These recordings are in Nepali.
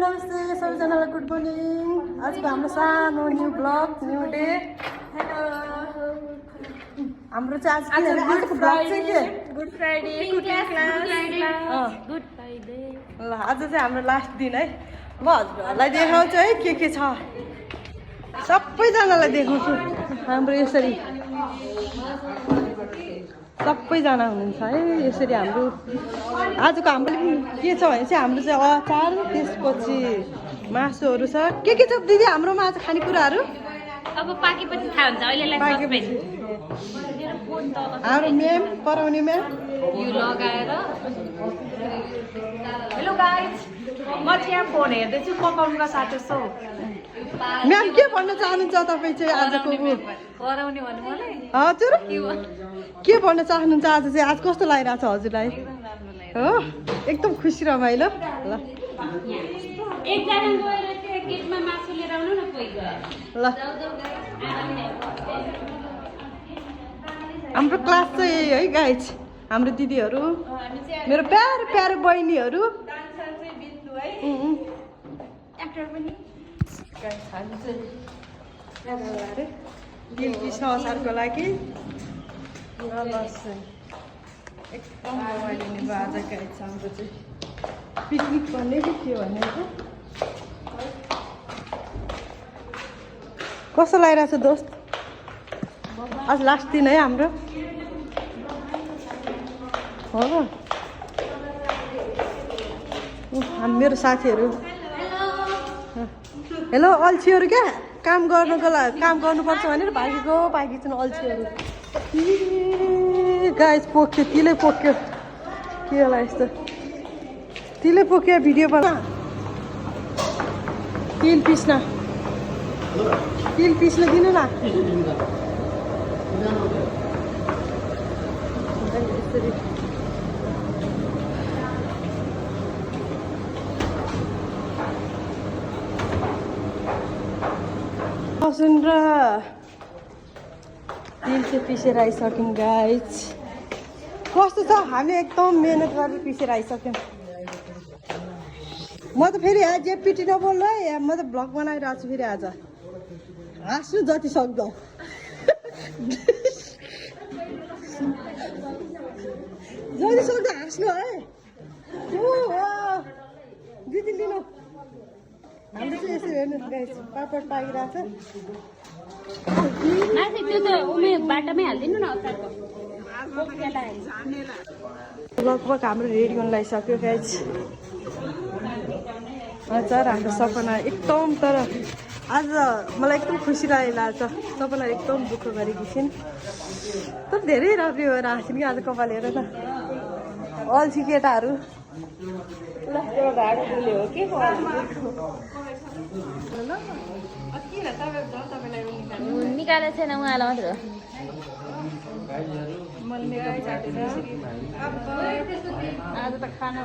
नमस्ते सबैजनालाई गुड मर्निङ। आजको हाम्रो सानो new blog new day. Hello हाम्रो चाहिँ आजको ब्लग चाहिँ के good Friday cooking class good Friday ल आज चाहिँ हाम्रो लास्ट दिन है। म हजुरहरूलाई देखाउँछु है के छ सबैजनालाई देखाउँछु। हाम्रो यसरी सबैजना हुनुहुन्छ है यसरी। हाम्रो आजको हाम्रो के छ भने चाहिँ हाम्रो चाहिँ अचार त्यसपछि मासुहरू छ। के छ दिदी हाम्रोमा आज खानेकुराहरू? अब पाकेपछि थाहा हुन्छ। अहिलेलाई पाकेपछि हाम्रो म्याम पढाउने म्याम यो लगाएर हेलो गाइज म चाहिँ यहाँ फोन हेर्दैछु पकाउनुको साथै सो म्याम के भन्न चाहनुहुन्छ तपाईँ चाहिँ आजको? कराउने भन्नु मलाई हजुर के भन्न चाहनुहुन्छ आज चाहिँ? आज कस्तो लागिरहेको छ हजुरलाई? हो एकदम खुसी रमाइलो। ल एकजना गएर त्यो गेटमा मासु लिएर आउनु न कोही गएर ल हाम्रो क्लास चाहिँ यही है गाइज। हाम्रो दिदीहरू मेरो प्यारो प्यारो बहिनीहरू कृष्ण असारको लागि एकदम रमाइलिने भयो आज गाइज। हाम्रो चाहिँ पिकनिक गर्ने कि के भन्ने कस्तो लागिरहेको छ दोस्त? आज लास्ट दिन है हाम्रो हो। मेरो साथीहरू हेलो अल्छीहरू क्या काम गर्नुको लागि काम गर्नुपर्छ भनेर भागेको छन् अल्छीहरू। गाइस पोख्यो तिलै पोख्यो के होला यस्तो तिलै पोख्यो भिडियो बना तिल पिस्न दिनु न। सुन र तिल चाहिँ पिसेर आइसक्यौँ गाइज। कस्तो छ हामी एकदम मेहनत गरेर पिसेर आइसक्यौँ। म त फेरि आज पिटी नबोल्नु है म त भ्लग बनाइरहेको छु फेरि आज हाँस्नु जति सक्दो जति सक्दो हाँस्नु है। दिदी लिनु हाम्रो चाहिँ यसरी हेर्नु गाइस पापड पाकिरहेको छ। त्यो त उमे बाटोमै हालिदिनु न अचारको लगभग हाम्रो रेडी हुन लागिसक्यो गाइस। अचार हाम्रो सपना एकदम तर आज मलाई एकदम खुसी लागेको छ। सपना एकदम दुःख गरेकी छिन् तर धेरै राम्रो भएर हाँसिन् कि आज कपाल हेर त अल्छी केटाहरू। निकालेको छैन उहाँलाई मात्र आज त खाना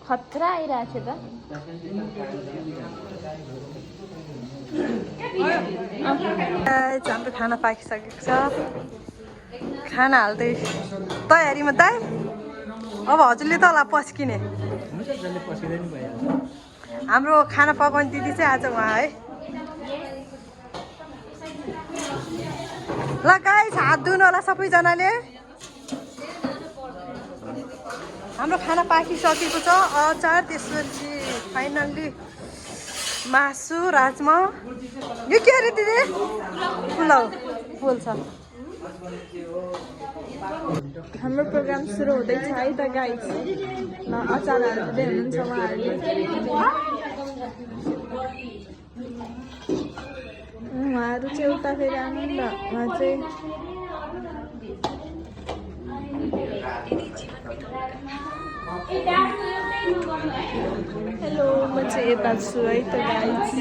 खतरा आइरहेको थियो त हाम्रो खाना पाकिसकेको छ। खाना हाल्दै तयारीमा दाइ। अब हजुरले त होला पस्किने। हाम्रो खाना पकाउने दिदी चाहिँ आज उहाँ है। ल गाइस हात धुनु होला सबैजनाले। हाम्रो खाना पाकिसकेको छ। अचार त्यसपछि फाइनल्ली मासु राजमा। यो के अरे दिदी? पुलाउ पोल्छ। हाम्रो प्रोग्राम सुरु हुँदैछ है त गाइस। अचार हाल्दै हुनुहुन्छ उहाँहरूले। उहाँहरू चाहिँ उता फेरि आनन्द उहाँ चाहिँ हेलो म चाहिँ यता छु है त गाइस।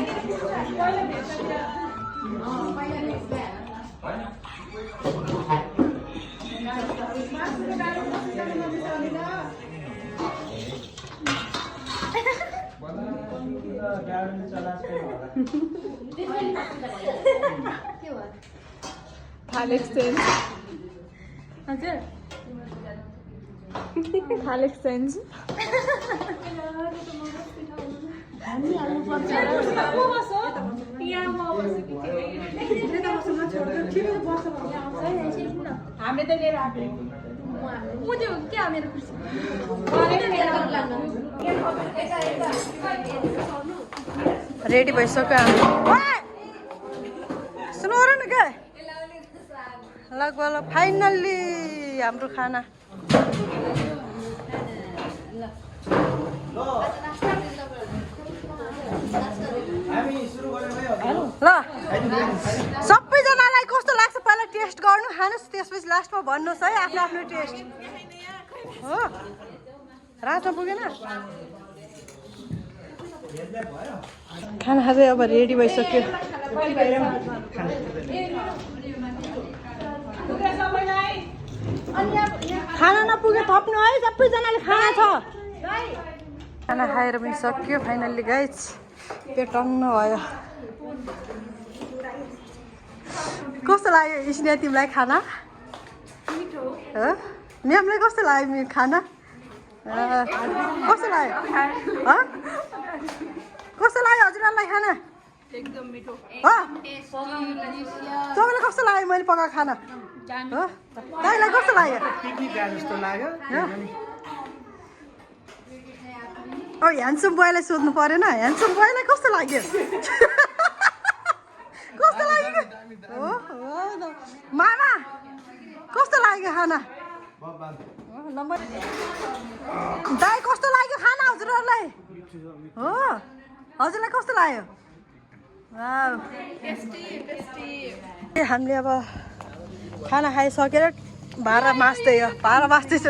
थाल एक्सचेन्ज हजुर थाल एक्सचेन्ज हामीले त लिएर आएको क्या मेरो रेडी भइसक्यो हाम्रो सुन्नु न क्या लगभग फाइनल्ली हाम्रो खाना ल सबैजनालाई कस्तो लाग्छ पहिला टेस्ट गर्नु खानुहोस् त्यसपछि लास्टमा भन्नुहोस् है आफ्नो आफ्नो टेस्ट हो रातमा पुगेन खाना खाँदै अब रेडी भइसक्यो खाना नपुग्यो थप्नु है सबैजनाले खाना छ खाना खाएर पनि सक्यो फाइनल्ली गाइज पेट टन्न भयो कस्तो लाग्यो स्नेहा तिमीलाई खाना म्यामलाई कस्तो लाग्यो खाना कस्तो लाग्यो कस्तो लाग्यो हजुरहरूलाई खाना एकदम मिठो तपाईँलाई कस्तो लाग्यो मैले पकाएको खाना तपाईँलाई कस्तो लाग्यो अब ह्यान्डसम बोयलाई सोध्नु परेन ह्यान्डसम बोयलाई कस्तो लाग्यो कस्तो लाग्यो मामा कस्तो लाग्यो खाना दाइ कस्तो लाग्यो खाना हजुरहरूलाई हो हजुरलाई कस्तो लाग्यो हामीले अब खाना खाइसकेर भाँडा माझ्दै हो भाँडा माझ्दैछ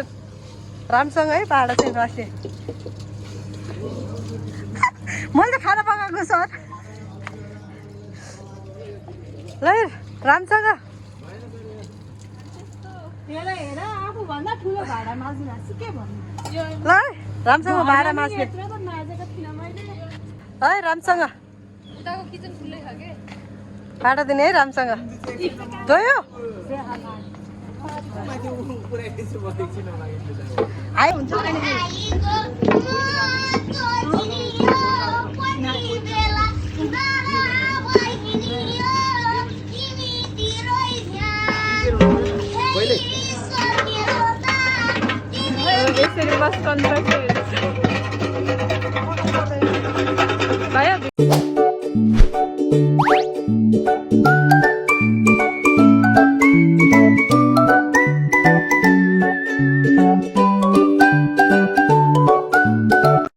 राम्रोसँग है भाँडा चाहिँ मास्ने मैले त खाना पकाएको सर ल राम्रोसँग ल राम्रोसँग भाँडा माझ्ने है राम्रोसँग भाँडा दिने है राम्रोसँग धोयो आयो हुन्छ